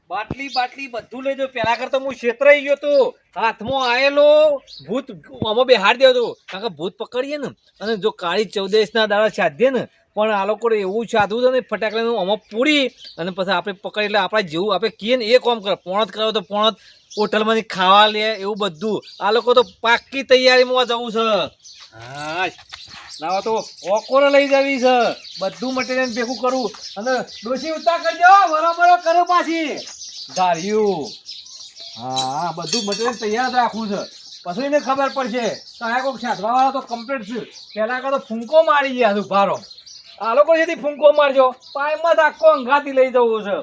બાટલી બાટલી બધું લઈ જાવ. પેલા કરતા હું છેતરાઈ ગયો તો હાથમાં આયેલો ભૂત આમાં બેહાડ દેવો તો, કારણ કે ભૂત પકડીએ ને અને જો કાળી 14 ના દાડા સાધીએ ને, પણ આ લોકો એવું સાધવું છે ને ફટાકડાનું આમાં પૂરી અને પછી આપણે પકડી એટલે આપણે જેવું આપણે કહીએ ને એ કામ કરે. પોણત કરો તો પોણત હોટલમાંથી ખાવા લે એવું બધું. આ લોકો તો પાકી તૈયારીમાં જવું છે. હા ના તો ઓકોરે લઈ જવી છે, બધું મટીરિયલ ભેગું કરવું અને ડોસી ઉતાર કરજો બરાબર કરો પાછી ધાર્યું. હા બધું મટીરિયલ તૈયાર રાખવું છે, પછી એને ખબર પડશે કયા કોઈક સાધવા વાળા તો કમ્પ્લીટ છે. પેલા તો ફૂંકો મારી ગયા છે ભારો. આ લોકો જેથી ફૂંકો મારજો પાયમાં જ આખો અંગાથી લઈ જવું છે.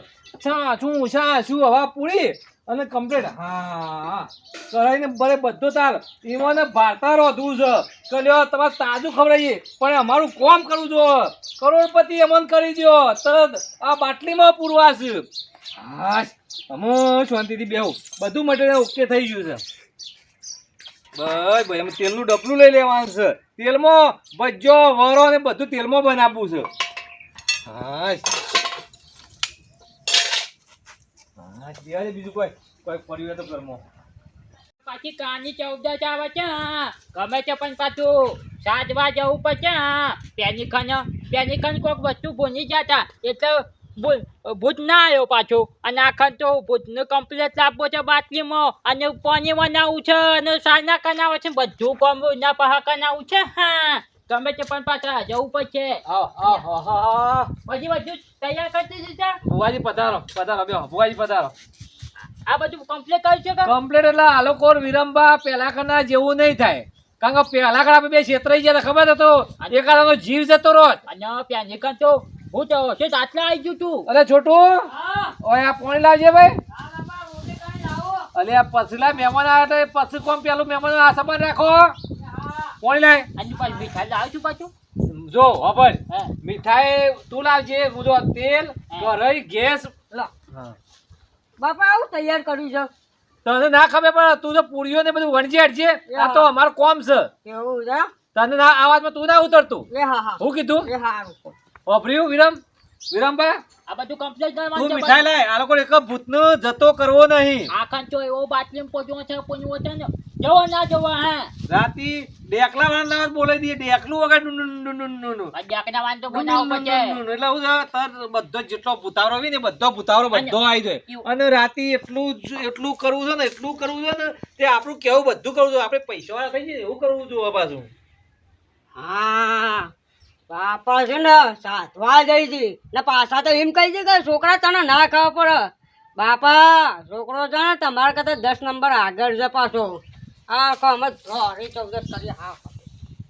શું હવા પૂરી અને કમ્પ્લીટ. હા કરાઈને ભલે બધો તાર એમાં ભારતા રોધવું છે કે લ્યો તમારે તાજું ખવડાવીએ પણ અમારું કોમ કરવું જો. કરોડપતિ અમન કરી દો તરત આ બાટલીમાં પૂરવા છે. હા અમે શાંતિથી બેહું, બધું મટીરિયલ ઓકે થઈ ગયું છે. બસ ભાઈ અમે તેલનું ડબલું લઈ લેવાનું છે. તેલમાં ભજો વરો ને બધું તેલમાં બનાવવું છે. હા બીજું કોઈ પડ્યું તો ઘરમાં પાછી કાની 14 આવે છે. ગમે છે પણ પાછું સાજવા જવું પડશે. પેનિકન કોઈક વસ્તુ ભૂલી જતા એટલે ભૂત ના આવ્યો પાછો. અને આખા તો ભૂતનું કમ્પ્લેટ લાવવો છે બાટલીમાં અને પાણી બનાવવું છે અને સાના કનાવે છે બધું કામ ના પહા કનાવવું છે. હા ગમે છે પણ પાછા જવું પડશે. પછી બધું તૈયાર કરી દીધું. ભુવાજી પધારો પધારો બેહો. ભુવાજી પધારો. આ બધું કમ્પ્લીટ કર્યું છે કે કમ્પ્લીટ એટલે આ લોકો વિરંબા પેલા કના જેવું નહીં થાય, કારણ કે પેલા કના આપણે બે છેતરાઈ ગયા ખબર હતો એકાદાનો જીવ જતો રોજ. અને પેનિકન તો હું તો છે આટલા આવી ગયું તું. અરે છોટું ઓય આ પાણી લાવજે ભાઈ. અલે આ પછલા મહેમાન આવ્યા તો પછી કોમ પેલું મહેમાન આ સામાન રાખો. પાણી લાય. અને પાછું મીઠાઈ લાવ્યું છું પાછું. જો હવે મીઠાઈ તું લાવજે. હું જો તેલ કઢાઈ ગેસ. બાપા આવું તૈયાર કર્યું છે. તને ના ખબર પડે, તું તો પૂરીઓ ને બધું વણજે હટજે. આ તો અમારું કોમ છે. એવું છે તને ના આવાજમાં તું ના ઉતરતું. એ હા હા હું કીધું એ હારું. ઓભર્યું વિરમભાઈ આ બધું કમ્પ્લીટ તું કરવાનું મીઠાઈ લાય. આ લોકો એક ભૂતનો જતો કરવો નહીં. આખા તો એવો બાટલીમાં પોચવો છે પોચવો છે ને જવો ના જવો. હા રાતી ડેકલા વાળા બોલાવી દઈએ. ડેકલું વગર ડાકના વાન તો બનાવવો પડશે. એટલે હું તાર બધો જેટલો ભૂતાવરો હોય ને બધો ભૂતાવરો બધો આવી જાય. અને રાતી એટલું કરવું છે ને એટલું કરવું છે ને તે આપણું કેવું બધું કરવું જોઈએ. આપણે પૈસા વાળા થઈ જાય એવું કરવું જોઈએ પાછું. હા બાપા છે ને સાધવા જઈ હતી ને પાછા તો એમ કહી દે કે છોકરા તને ના ખબર પડે. બાપા છોકરો છે ને તમારા કરતા 10 નંબર આગળ છે પાછો. હા અમે 14 કરીએ. હા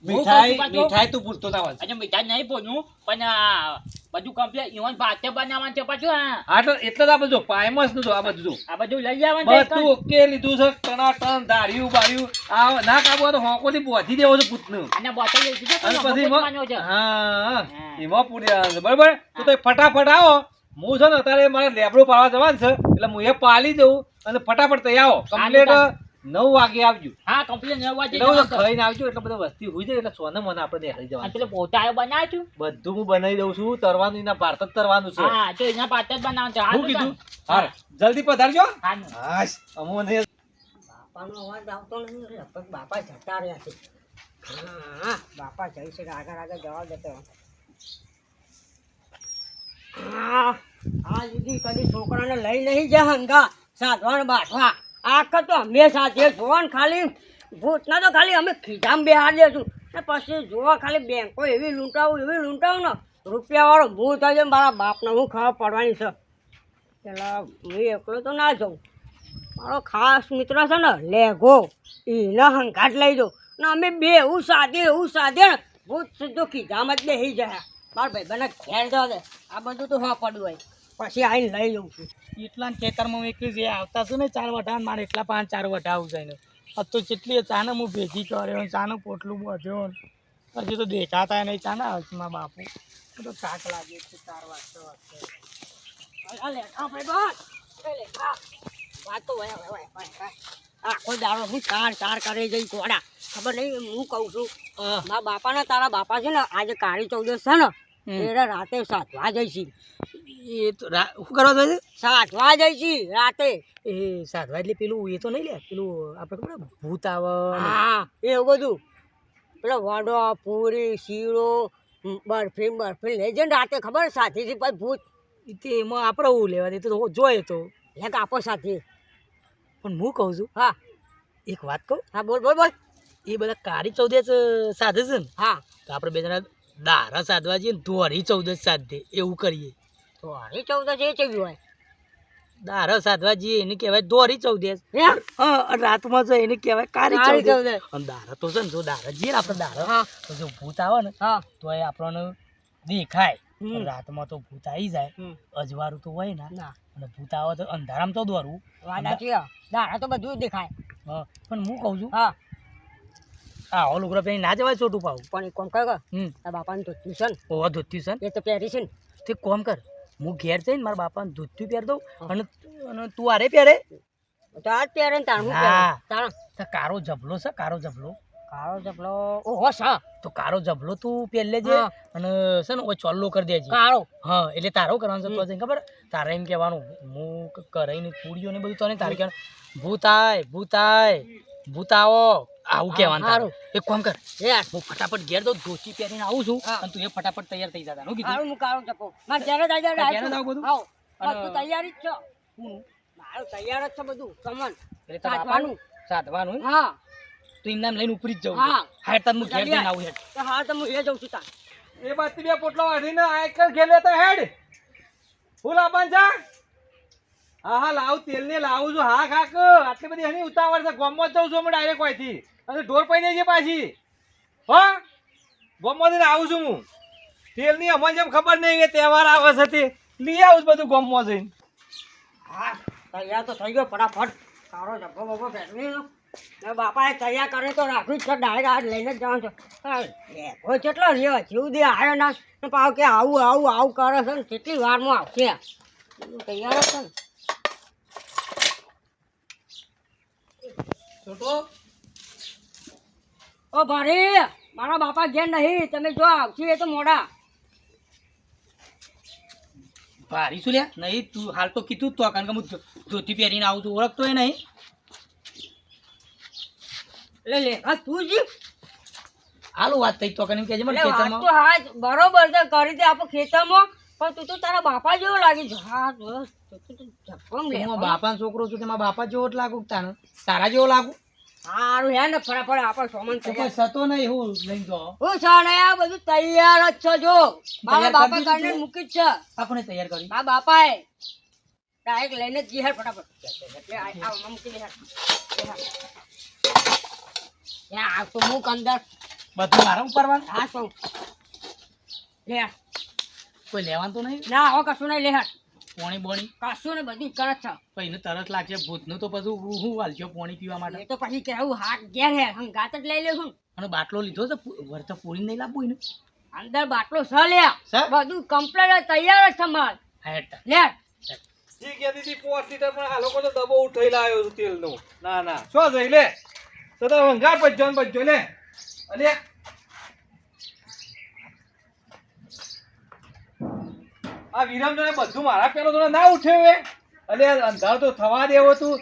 મીઠાઈ તું પૂછતો ના હોય. અને મીઠાઈ નહીં પોનું પણ આ બધું કમ્પ્લીટ ઈવન ભાતે બનાવવાનું છે પાછું. હા એટલે જ આ બધું પાયમસ નું આ બધું લઈ જવાનું બધું ઓકે લીધું છે. ટનાટન ધાર્યું બાર્યું આ ના કાબુ તો હોકો થી બોધી દેવો છે પૂતનું. અને બોટલ લઈ દીધો અને પછી હા એમાં પૂરી દેવાનું છે. બરોબર તું તો ફટાફટ આવો. હું છે ને અત્યારે મારે લેબડો પાડવા જવાનું છે એટલે હું એ પાલી દઉં અને ફટાફટ તૈયાર આવો. કમ્પ્લીટ 9 વાગે આવજો. હા કમ્પ્લીટ 9 વાગે ખાઈને આવજો એટલે બધું વસ્તી હોય જાય એટલે સોને મને આપણે દેખાઈ જવાનું. પેલો પોતાયો બનાવ્યો છું બધું હું બનાવી દઉં છું. તરવાનું એના ભારત જ તરવાનું છે. હા તો એના પાત જ બનાવવાનું છે. હું કીધું હા જલ્દી પધારજો. હા અમને બાપાનો અવાજ આવતો નથી. લગભગ બાપા જતા રહ્યા છે. હા બાપા જઈ છે આગળ જવા દેતો. હા દીદી કદી છોકરાને લઈ નહીં જા હંગા સાધવાને બાંધવા. આખા તો અમે સાથે જોવાનું ખાલી ભૂતના તો ખાલી અમે ખીજામાં બેહાડી દઈશું ને પછી જોવા ખાલી બેંકો એવી લૂંટાવું ને રૂપિયાવાળો ભૂત થાય મારા બાપને હું ખબર પડવાની છે. પેલા હું એકલો તો ના જાઉં. મારો ખાસ મિત્ર છે ને લેઘો એને હંગાટ લઈ જાઉં ને અમે બે એવું સાધે ને ભૂત સીધો ખીજામાં જ બેસી જાય. મારા ભાઈબંધને ઘેર જવા દે. આ બધું તો હા પડવું હોય પછી આવીને લઈ જઉં છું. એટલા ખેતરમાં એકલી જે આવતા છું ને 4 વઢા મારે એટલા 5-4 વઢા આવું જાય ને તો કેટલી ચાને હું ભેગી કર્યો ચાનું પોટલું બધ્યો પછી તો દેખાતા નહીં ચાના હાથમાં બાપુ તો કાક લાગે છે 4 વાગતા આખો દાડો હું ચાર કરી જઈ ઘોડા ખબર નહીં. હું કહું છું મારા બાપાને તારા બાપા છે ને આજે કાળી 14 છે ને એરા રાતે સાધવા જઈશી. એ તો શું કરવા જોઈએ સાધવા જઈશી રાતે. એ સાધવા એટલે પેલું એ તો નહીં લે પેલું આપણે ખબર ભૂત આવે ને. હા એવું બધું પેલો વડો પૂરી શીરો બરફી લઈ જઈને રાતે ખબર સાથીથી પછી ભૂત તે એમાં આપણે એવું લેવા દે તો જોઈએ તો. લે આપો સાથી. પણ હું કહું છું હા એક વાત કહું હા બોલ બોલ બોલ. એ બધા કાળી ચૌદસ સાધે છે ને હા તો આપણે બે જણા દારા સાધવા જઈએ ને ધોરી ચૌદસ સાધે એવું કરીએ. તો હરી 14 એ ચેવી હોય? દારા સાધવા જઈએ એને કહેવાય ધોરી ચૌદસ. હે હા અને રાતમાં જો એને કહેવાય કાળી કાળી ચૌદસ. ચૌદસ. અને દારા તો છે ને જો દારા જઈએ ને આપણે દારા હા તો જો ભૂત આવે ને હા તો એ આપણને દેખાય. હમ. પણ રાતમાં તો ભૂત આવી જાય અજવાળું તો હોય ને ના અને ભૂત આવે તો અંધારામાં તો દોરવું. વાડા છે દાડા તો બધું જ દેખાય. હા પણ હું કહું છું હા આ ઓલું ગ્રહ પહેરી ના જવાય છોટું પાવું. પણ એક કોમ કર તારા બાપાને તો ટ્યુશન ઓવા ધોતી છે ને એ તો પહેરી છે ને. તે કોમ કર હું ઘેર જઈને મારા બાપાને ધોતી પહેર દઉં અને તું આરે પહેરે. તો આજ પહેરે ને તારું હા. પહેરે તારા તો કારો જબલો છે કારો જબલો કાળો ચપલો ઓહો સા તો કારો જબલો તું પહેર લેજે હા. અને છે ને ઓય ચોલ્લો કરી દેજે. કાળો હા એટલે તારો કરવાનું છે તો જઈને ખબર તારે એમ કહેવાનું હું કરાઈને પૂરીઓ ને બધું તને તારે કહેવાનું ભૂત આય ભૂત આય ભૂત આવો આવું કહેવાનું તારું. એક કામ કર યાર હું ફટાફટ ઘેર દઉં ધોતી પહેરીને આવું છું હા. અને તું એ ફટાફટ તૈયાર થઈ જતા. હું કીધું કાળો હું કાળો ચપો મારે જ્યારે જાય તારે ઘેર જ આવું બધું? આવો અને- તું તૈયારી જ છો મારું તૈયાર જ છે બધું કમન એટલે તારા બાપાનું સાધવાનું સાધવાનું હા તો એમ નામ લઈને ઉપરી જ જવું હા. હા તાર હું ઘેર જઈને આવું હેઠ. તો હા તો હું એ જઉં છું તાર એ બાજથી બે પોટલો વાઢીને આયકર ઘેર લેતા હેડ ફૂલ આપણ જા. હા હા લાવું તેલ ને લાવું છું. હા ખાક આટલી બધી હની ઉતાવળ છે ગોમમાં જ જઉં છું અમે ડાયરેક્ટ હોયથી અને ઢોર પડી છે પાછી. હા ગોમમાં જઈને આવું છું હું. તેલની અમને જેમ ખબર નહીં કે તહેવાર આવે છે તે લઈ આવું છું બધું ગોમમાં જઈને. હા તૈયાર તો થઈ ગયો ફટાફટ તારો ડબ્બો બબ્બો પહેરવી ને બાપાએ તૈયાર કરી તો રાખ્યું જ છે ડાયરેક્ટ આજ લઈને જ જવાનું છે. કોઈ કેટલો રહ્યો જીવદી આવ્યો ના ને પાછો કે આવું આવું આવું કરે છે ને કેટલી વારમાં આવશે તૈયાર જ છે ને. છોટો ઓ ભારી મારા બાપા ઘેર નહીં તમે જો આવશે એ તો મોડા. ભારી શું લ્યા નહીં તું હાલ તો કીધું જ તો કારણ કે હું ધોતી પહેરીને આવું છું ઓળખતો એ નહીં. લે હા તું જી હાલું વાત થઈ તો કરીને કહેજે મને એટલે વાત ખેતરમાં. તો હા બરોબર છે કરી દે આપણે ખેતરમાં પણ તું તો તારા બાપા જેવો લાગી છે. હા બસ તું તો જપમ લે હું બાપાનો છોકરો છું તેમાં બાપા જેવો જ લાગુ કે તાને તારા જેવો લાગુ. સારું હે ને ફટાફટ આપણે સોમન તો કોઈ સતો નહીં હું લઈ જાઓ હું સાને આ બધું તૈયાર જ છે જો મારા તૈયાર બાપા કરી દીધું કરીને છે? મૂકી જ છે આપણે તૈયાર કરી મારા બાપાએ ડાયરેક્ટ લઈને જ જીહર ફટાફટ એટલે આ મૂકી દે લે આ તો મૂક અંદર બધું મારા ઉપરવાનું. હા તો લે કોઈ લેવાનું તો નહીં ના હવે કશું નહીં લે પોણી બોણી કશું ને બધું કરે જ છે પછી એને તરત લાગશે ભૂતનું તો પછી હું વાલજો પોણી પીવા માટે. એ તો પછી કેવું હાથ ઘેર હે હંગાત જ લઈ લેવું અને બાટલો લીધો છે વરતો પૂરી નહીં લાવવું એને. અંદર બાટલો છ લે છે? બધું કમ્પ્લીટ તૈયાર જ છે માલ હા હેઠ. લે જી કહેતી હતી 5 લીટર પણ આ લોકો તો ડબ્બો ઉઠાઈ લાવ્યો છું તેલનો. ના ના શું જઈ લે તો વંગાર બજ્જો ને બજ્જો લે અલે આ વિરમ જોને બધું મારા પેલો જોડે ના ઉઠે હવે અલે અંધાર તો થવા દેવો તું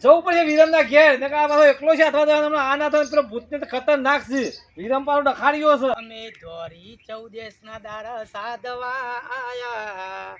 જવું પડશે વિરમ ના ઘેર ને આ પાછો એકલો છે અથવા તો આ ના થાય પેલો ભૂતને તો ખતરનાક છે વિરમ પાછો ડખાડ્યો છે. અમે ધોરી ચૌદેશ ના દારા સાધવા આયા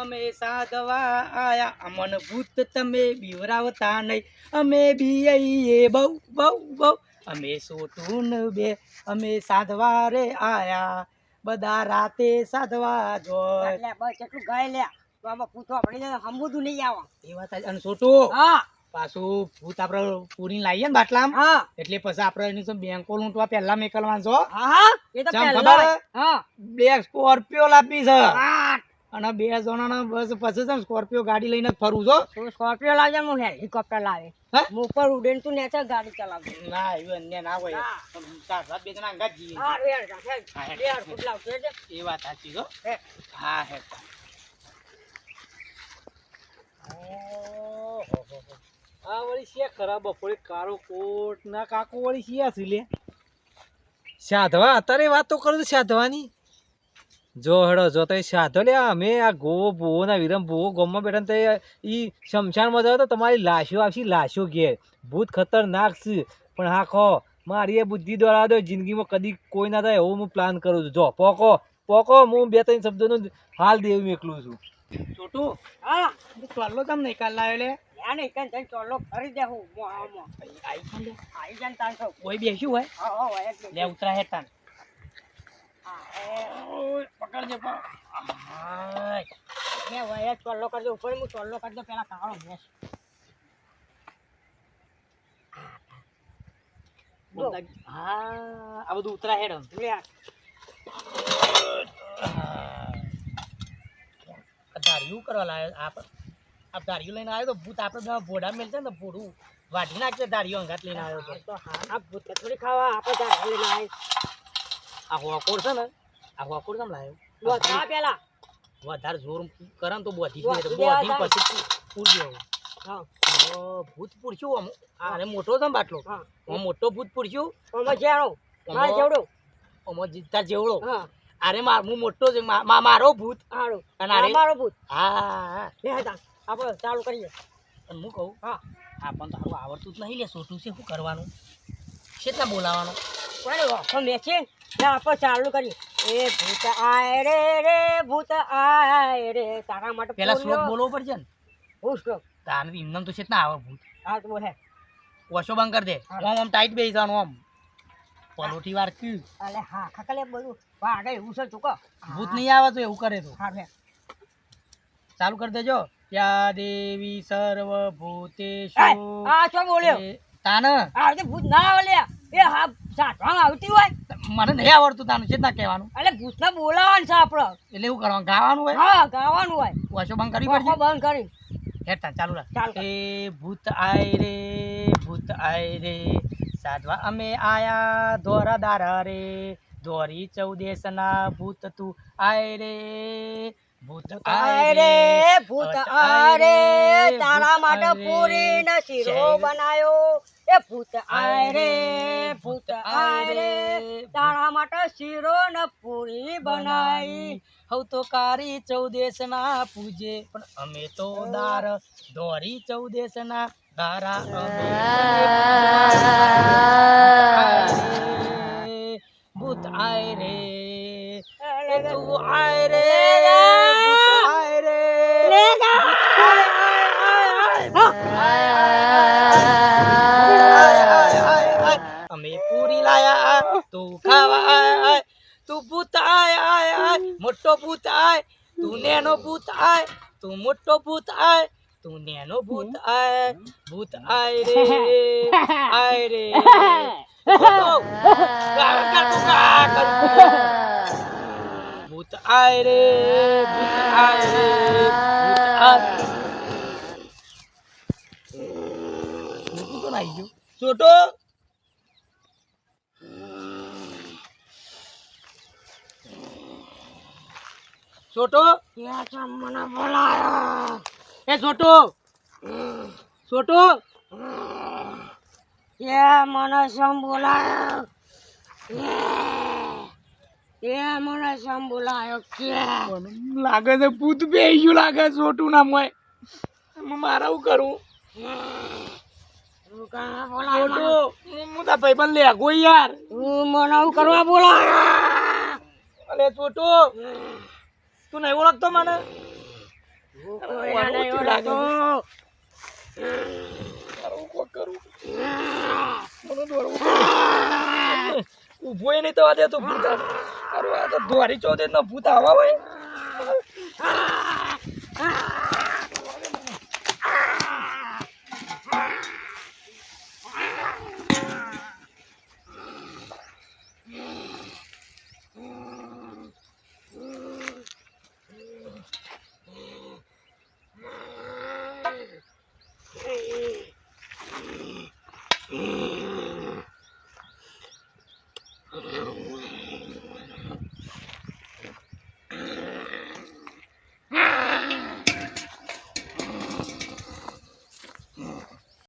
અમે સાધવા આયા અમન ભૂત તમે બીવરાવતા નહીં અમે બીએ બહુ બહુ બહુ અમે સોટું બે અમે સાધવા રે આયા બધા રાતે સાધવા જોય. લે બસ એટલું ગાય લે તો આમાં પૂછવા પડી જાય હમુદું નહીં આવા એ વાત અને સોટું હા પાછું ભૂત આપણે પૂરી લાવીએ ને બાટલામાં હા એટલે પછી આપણે એની તો બેંકો લૂંટવા પહેલા મેકલવાનું છો. હા એ તો ચમ પહેલા ખબર? હા બે સ્કોર્પિયો લાવી છે હા અને 2 જણાના બસ પછી છે ને સ્કોર્પિયો ગાડી લઈને જ ફરું છો. તું સ્કોર્પિયો લાવજે હું હેલિકોપ્ટર લાવે હે? હું ઉપર ઉડેન તું નેચે ગાડી ચલાવજે ના એવું અન્ય ના હોય. હા. ચાર સાત 2 જણા અંગાત જઈએ. હા રેડ હા, હેડ. રેડ ફૂટ લાવશે છે એ વાત સાચી છો. હે. હા હે આ વળી છે ખરાબ બપોરે કાળો કોટ ના કાકો વળી છે લે સાધવા અત્યારે વાતો કરું છું સાધવાની જો હેડો જો તો સાધો લે અમે આ ગોવો ભૂવો ના વિરમ ભૂવો ગામમાં બેઠા ને તે ઈ શમશાનમાં જાવ તો તમારી લાશો આવશે લાશો ઘેર ભૂત ખતરનાક છે પણ હા ખો મારી એ બુદ્ધિ દ્વારા દો જિંદગીમાં કદી કોઈ ના થાય એવું હું પ્લાન કરું છું જો પોકો પોકો હું 2-3 શબ્દોનું હાલ દેવું એકલું છું છોટું હા ચોલ્લો તમ નિકાલ લાવ્યો લે યાર ને કઈ જઈને ચોલો કરી દે હું મોહામાં આવી જાય તાન સૌ કોઈ બેસ્યું હોય હા હોય જ લે ઉતરા હે તાન હા પકડજે મે વયા ચોલો કરજો ઉપર હું ચોલો કરજો પેલા કાળો મેસ હા આ બધું ઉતરા હેડ લે ધાર્યું કરવા લાવ્યો આ ધાર્યું લઈને આવ્યો તો ભૂત આપણે ભોડા મેલશે ને ભોડું વાઢી નાખશે ધાર્યું અંગાત લઈને આવ્યો તો તો હા આ ભૂત થોડી ખાવા આપણે તાર લઈને આવી આ હોકોડ છે ને આ હોકોડ કેમ લાવ્યો બોધા પેલા વધારે જોર કરે ને તો બોધી બોધી બોધી દેવા પછી પૂર દેવું હા ભૂત પૂરશું આને મોટો છે ને બાટલો હા આમ મોટો ભૂત પૂરશું ઓમાં જેણો હા જેવડો આમાં જીતતા જેવડો હા અરે હું મોટો છે મારો ભૂત હારું અને અરે મારો ભૂત હા લે હતા આપણે ચાલુ કરીએ અને હું કહું હા આપણને તો સારું આવડતું જ નહીં લે છોટું છે શું કરવાનું કેટલા બોલાવાનું કોને વાખો મેચે ને આપણે ચાલુ કરીએ એ ભૂત આય રે ભૂત આય રે તારા માટે પેલા શ્લોક બોલવો પડશે ને હું શ્લોક તારે એમનામ તો કેટલા આવે ભૂત હા તો બોલે ઓછો બંધ કરી દે આમ આમ ટાઈટ બેસી જવાનું આમ પલોઠી વાર ક્યુ અલે હા ખકલે બધું વાગે એવું છે ચૂકો ભૂત નહીં આવે તો એવું કરે તો હા લે ચાલુ કરી દેજો યા દેવી સર્વભૂતેષુ આ શું બોલ્યો તાન આ તે ભૂત ના આવે લે એ હા સાટવામાં આવતી હોય મને નહીં આવડતું તાનું કેટલા કહેવાનું અલે ભૂતને બોલાવવાનું છે આપણે એટલે એવું કરવાનું ગાવાનું હોય હા ગાવાનું હોય ઓછો બંધ કરવી વાંખો પડશે બંધ કરી હેઠા ચાલુ રાખ ચાલુ કર. એ ભૂત આય રે સાધવા અમે આયા ધોરા દારા રે ધોરી ચૌદેશના ભૂત તું આય રે ભૂત આય રે ભૂત આય રે તારા માટે પૂરીનો શીરો બનાયો એ ભૂત આય રે ભૂત આય રે તારા માટે શીરો ને પૂરી બનાવી હવ તો કારી ચૌદેશના પૂજે પણ અમે તો દાર ધોરી ચૌદેશના દારા ભૂત આય રે તું આય રે ભૂત આય રે અમે પૂરી લાયા તું ખાવા આય તું ભૂત આય મોટો ભૂત આય તું નેનો ભૂત આય તું મોટો ભૂત આય તું નેનો ભૂત આય રે ભૂત આય રે તો નાઈ ગયો છોટો છોટો મને બોલાયો એ છોટો છોટો એ મને સમ બોલાયો એ મને સમ બોલાયો કે લાગે છે ભૂત બેસ્યું લાગે છોટું ના મોય મારે શું કરું તું કાં બોલાયો છોટો હું તા ભાઈબંધ લેગો યાર તું મને આવું કરવા બોલાયો અલે છોટો તું નહીં ઓળખતો મને ઉભો નહીં તો દે તો ભૂત આ તો ધોરી ચોદે નો ભૂત આવા હોય